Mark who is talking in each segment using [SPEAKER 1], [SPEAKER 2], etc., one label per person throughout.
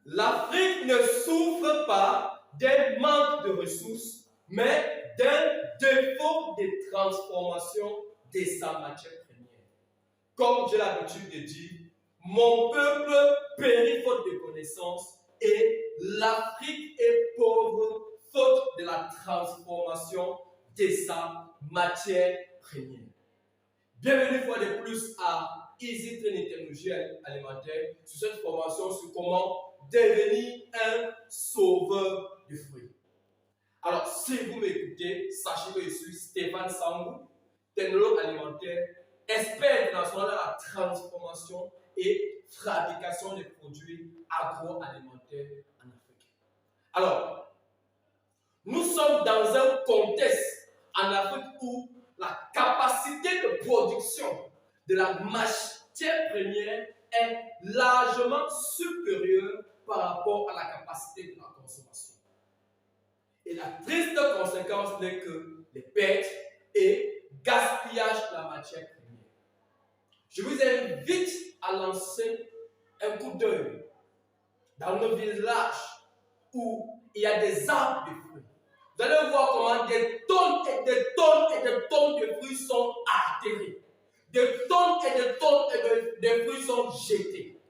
[SPEAKER 1] l'Afrique ne souffre pas d'un manque de ressources, mais d'un défaut de transformation de sa matière première. Comme j'ai l'habitude de dire, mon peuple périt faute de connaissances et l'Afrique est pauvre faute de la transformation de sa matière première. Bienvenue une fois de plus à Easy Training Technologie Alimentaire sur cette formation sur comment devenir un sauveur de fruits. Alors, si vous m'écoutez, sachez que je suis Stéphane Sambou, technologue alimentaire, expert international dans la transformation et fabrication des produits agroalimentaires en Afrique. Alors, nous sommes dans un contexte en Afrique où la capacité de production de la matière première est largement supérieure par rapport à la capacité de la consommation. Et la triste conséquence n'est que les pertes et gaspillage de la matière première. Je vous invite à lancer un coup d'œil dans nos villages où il y a des arbres de fruits. Vous allez voir comment des tonnes et des tonnes et des tonnes de fruits sont atterrés. Des tonnes et des tonnes et de fruits sont jetés.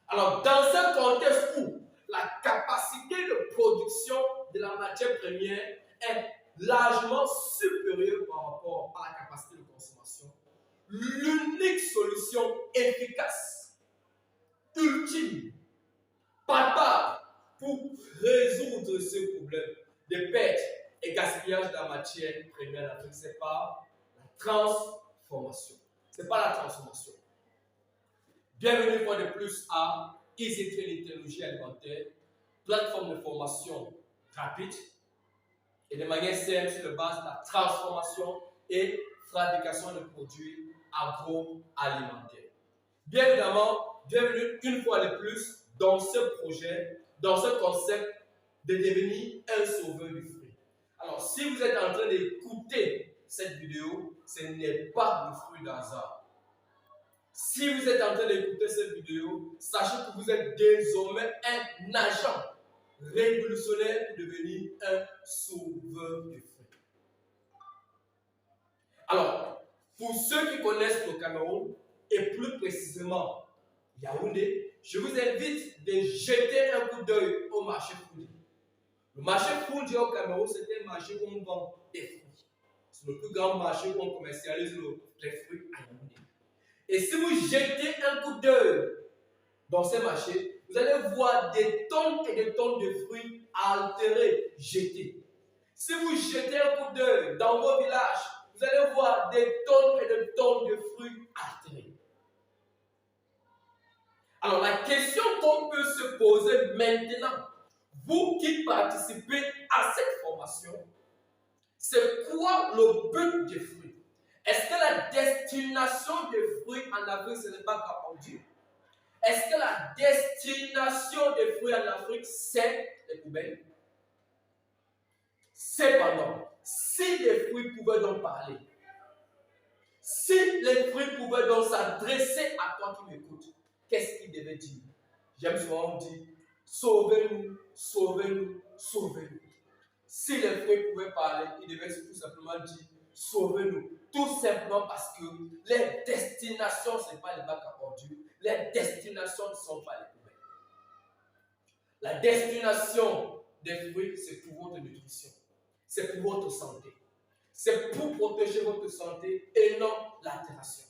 [SPEAKER 1] Alors, dans ce contexte où la capacité de production de la matière première est largement supérieure par rapport à la capacité de consommation, l'unique solution efficace, ultime, palpable pour résoudre ce problème de perte et gaspillage de la matière première en Afrique, c'est pas la transformation. C'est pas la transformation. Bienvenue une fois de plus à Easy Training Technologie Alimentaire, plateforme de formation rapide et de manière simple sur la base de la transformation et fabrication de produits agroalimentaires. Bien évidemment, bienvenue une fois de plus dans ce projet, dans ce concept de devenir un sauveur du fruit. Alors, si vous êtes en train d'écouter cette vidéo, ce n'est pas le fruit d'un hasard. Si vous êtes en train d'écouter cette vidéo, sachez que vous êtes désormais un agent révolutionnaire pour devenir un sauveur du fruit. Alors, pour ceux qui connaissent le Cameroun, et plus précisément Yaoundé, je vous invite de jeter un coup d'œil au marché Foundi. Le marché Foundi au Cameroun, c'est un marché où on vend des fruits. C'est le plus grand marché où on commercialise les fruits à Yaoundé. Et si vous jetez un coup d'œil dans ces marchés, vous allez voir des tonnes et des tonnes de fruits altérés jetés. Si vous jetez un coup d'œil dans vos villages, vous allez voir des tonnes et des tonnes de fruits altérés. Alors la question qu'on peut se poser maintenant, vous qui participez à cette formation, c'est quoi le but des fruits? Est-ce que la destination des fruits en Afrique, ce n'est pas Capendu? Est-ce que la destination des fruits en Afrique, c'est les poubelles? Cependant, si les fruits pouvaient donc parler, si les fruits pouvaient donc s'adresser à toi qui m'écoutes, qu'est-ce qu'ils devaient dire? J'aime souvent dire, sauvez-nous, sauvez-nous, sauvez-nous. Si les fruits pouvaient parler, ils devaient tout simplement dire, sauvez-nous. Tout simplement parce que les destinations, ce n'est pas les bacs à ordures. Les destinations ne sont pas les poubelles. La destination des fruits, c'est pour votre nutrition. C'est pour votre santé. C'est pour protéger votre santé et non l'altération.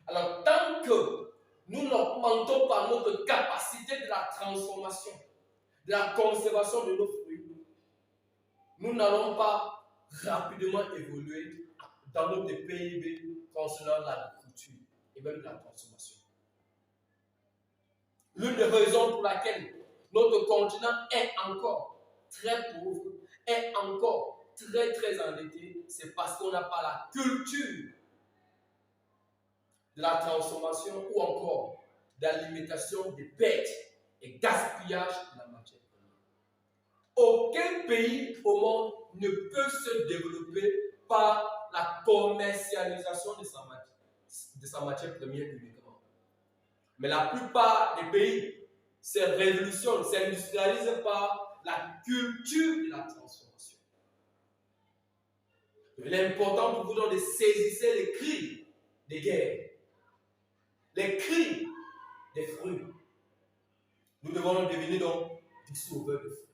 [SPEAKER 1] Alors, tant que nous n'augmentons pas notre capacité de la transformation, de la conservation de nos fruits, nous n'allons pas rapidement évoluer dans notre PIB concernant l'agriculture et même la consommation. L'une des raisons pour laquelle notre continent est encore très pauvre, est encore très très endetté, c'est parce qu'on n'a pas la culture de la transformation ou encore de la limitation des pertes et gaspillage de la matière première. Aucun pays au monde ne peut se développer par la commercialisation de sa matière première uniquement. Mais la plupart des pays se révolutionne, s'industrialise par la culture de la transformation. Il est important pour vous donc de saisir les cris des guerres, les cris des fruits. Nous devons devenir donc des sauveurs de fruits.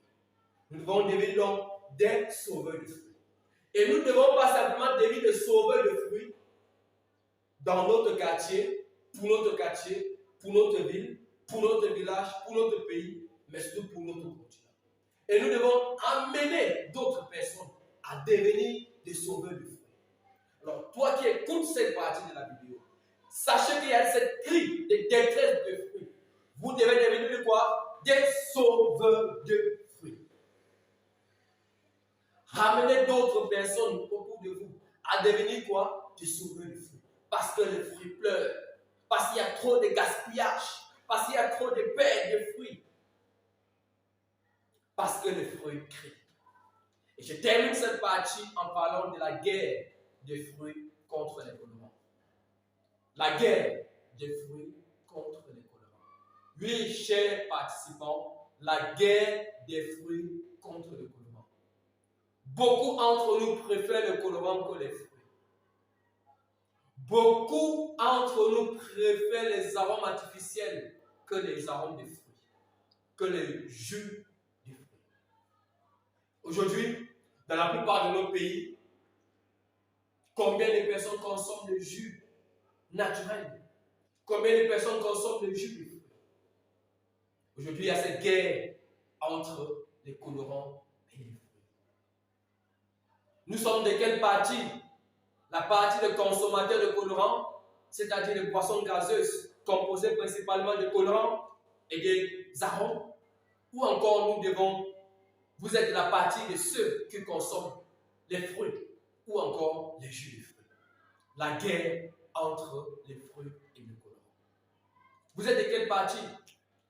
[SPEAKER 1] Nous devons devenir donc des sauveurs de fruits. Et nous ne devons pas simplement devenir des sauveurs de fruits dans notre quartier, pour notre ville, pour notre village, pour notre pays, mais surtout pour notre continent. Et nous devons amener d'autres personnes à devenir des sauveurs de fruits. Alors, toi qui écoutes cette partie de la vidéo, sachez qu'il y a cette cri de détresse de fruits. Vous devez devenir de quoi? Des sauveurs de fruits. Ramenez d'autres personnes autour de vous à devenir quoi? Des sauveurs de fruits. Parce que les fruits pleurent. Parce qu'il y a trop de gaspillage. Parce qu'il y a trop de pertes de fruits. Parce que les fruits crient. Et je termine cette partie en parlant de la guerre des fruits contre les colorants. La guerre des fruits contre les colorants. Oui, chers participants, la guerre des fruits contre les colorants. Beaucoup d'entre nous préfèrent le colorant que les fruits. Beaucoup d'entre nous préfèrent les arômes artificiels que les arômes des fruits, que les jus des fruits. Aujourd'hui, dans la plupart de nos pays, combien de personnes consomment le jus naturel? Combien de personnes consomment le jus des fruits? Aujourd'hui, il y a cette guerre entre les colorants et les fruits. Nous sommes de quelle partie? La partie des consommateurs de colorants, c'est-à-dire les boissons gazeuses composées principalement de colorants et des arômes, ou encore vous êtes la partie de ceux qui consomment les fruits ou encore les jus de fruits. La guerre entre les fruits et les colorants. Vous êtes de quelle partie?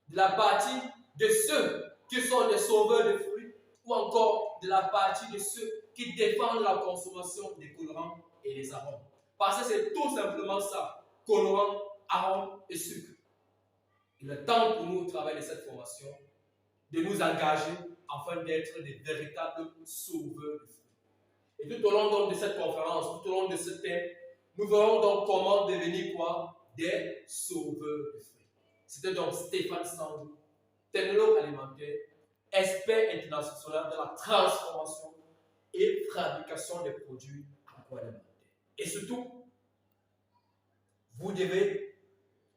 [SPEAKER 1] De la partie de ceux qui sont des sauveurs de fruits ou encore de la partie de ceux qui défendent la consommation des colorants et des arômes. Parce que c'est tout simplement ça, colorants, arômes et sucre. Il est temps pour nous, au travail de cette formation, de nous engager afin d'être des véritables sauveurs de fruits. Et tout au long donc de cette conférence, tout au long de ce thème, nous verrons donc comment devenir quoi? Des sauveurs de fruits. C'était donc Stéphane Sandou, technologue alimentaire, expert international de la transformation et fabrication des produits agroalimentaires. Et surtout, vous devez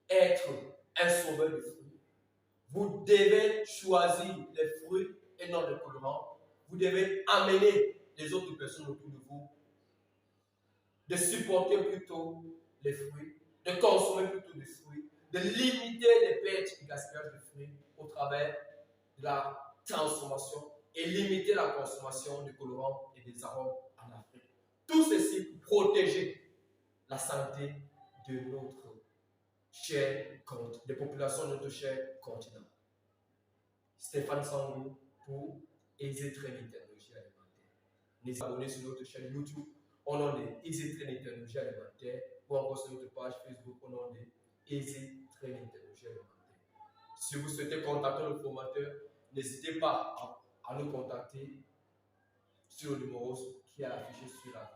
[SPEAKER 1] être un sauveur de fruits. Vous devez choisir les fruits et non les colorants. Vous devez amener les autres personnes autour de vous de supporter plutôt les fruits, de consommer plutôt des fruits, de limiter les pertes et gaspillage de fruits au travers de la transformation et limiter la consommation de colorants et des arômes en Afrique. Tout ceci pour protéger la santé de notre cher continent, des populations de notre cher continent. Stéphane Sangou pour Easy Training Technologie Alimentaire. N'hésitez pas à abonner sur notre chaîne YouTube au nom de Easy Training Technologie Alimentaire ou encore sur notre page Facebook au nom de Easy Training Technologie Alimentaire. Si vous souhaitez contacter le formateur, n'hésitez pas à nous contacter sur le numéro qui est affiché sur la